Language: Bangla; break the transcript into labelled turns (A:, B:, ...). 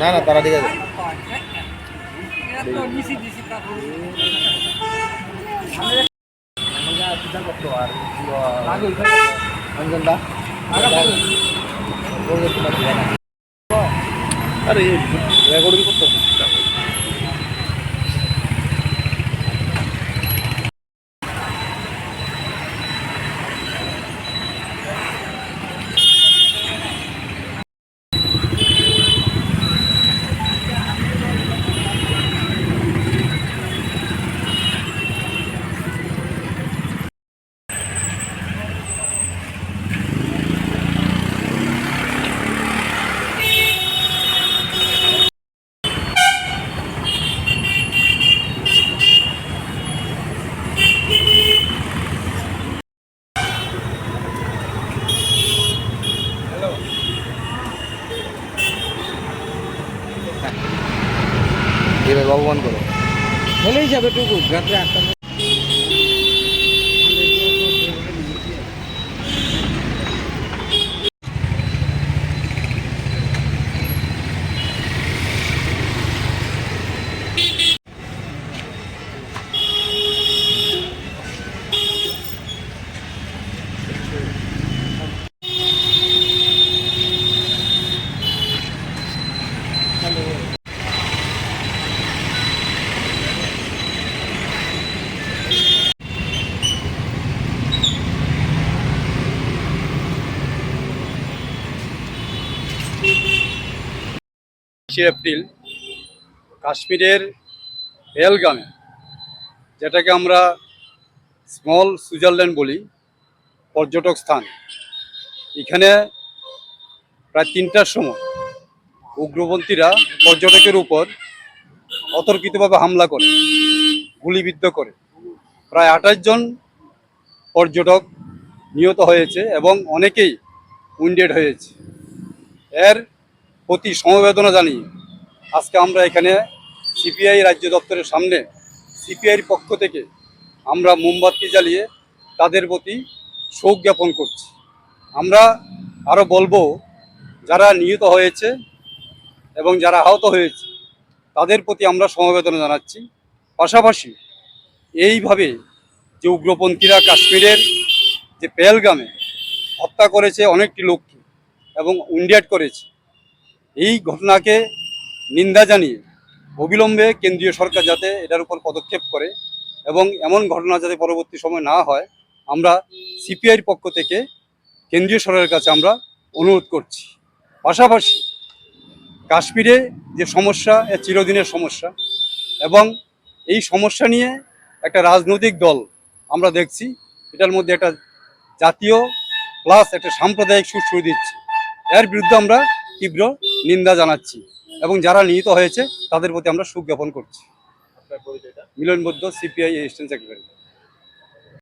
A: না না তারা ঠিক আছে আরে রেকর্ডিং করতে এবার ভগবান করো
B: হলেই যাবে টুকু রাত্রে 8টা
C: এপ্রিল কাশ্মীরের পেহেলগামে, যেটাকে আমরা স্মল সুইজারল্যান্ড বলি, পর্যটক স্থান, এখানে প্রায় 3টার সময় উগ্রপন্থীরা পর্যটকের উপর অতর্কিতভাবে হামলা করে, গুলিবিদ্ধ করে। প্রায় 28 জন পর্যটক নিহত হয়েছে এবং অনেকেই উইন্ডেড হয়েছে। এর প্রতি সমবেদনা জানিয়ে আজকে আমরা এখানে সিপিআই রাজ্য দপ্তরের সামনে সিপিআইয়ের পক্ষ থেকে আমরা মোমবাতি জ্বালিয়ে তাদের প্রতি শোক জ্ঞাপন করছি। আমরা আরও বলবো, যারা নিহত হয়েছে এবং যারা আহত হয়েছে তাদের প্রতি আমরা সমবেদনা জানাচ্ছি। পাশাপাশি এইভাবে যে উগ্রপন্থীরা কাশ্মীরের যে পেহেলগামে হত্যা করেছে অনেকটি লোককে এবং উইন্ডেড করেছে, এই ঘটনাকে নিন্দা জানিয়ে অবিলম্বে কেন্দ্রীয় সরকার যাতে এটার উপর পদক্ষেপ করে এবং এমন ঘটনা যাতে পরবর্তী সময় না হয়, আমরা সিপিআইয়ের পক্ষ থেকে কেন্দ্রীয় সরকারের কাছে আমরা অনুরোধ করছি। পাশাপাশি কাশ্মীরে যে সমস্যা, এ চিরদিনের সমস্যা, এবং এই সমস্যা নিয়ে একটা রাজনৈতিক দল আমরা দেখছি এটার মধ্যে একটা জাতীয় প্লাস একটা সাম্প্রদায়িক সুর ছড়িয়ে দিচ্ছে। এর বিরুদ্ধে আমরা তীব্র নিন্দা জানাচ্ছি এবং যারা নিহত হয়েছে তাদের প্রতি আমরা শোক জ্ঞাপন করছি। মিলন বৈদ্য, সিপিআই অ্যাসিস্ট্যান্ট সেক্রেটারি।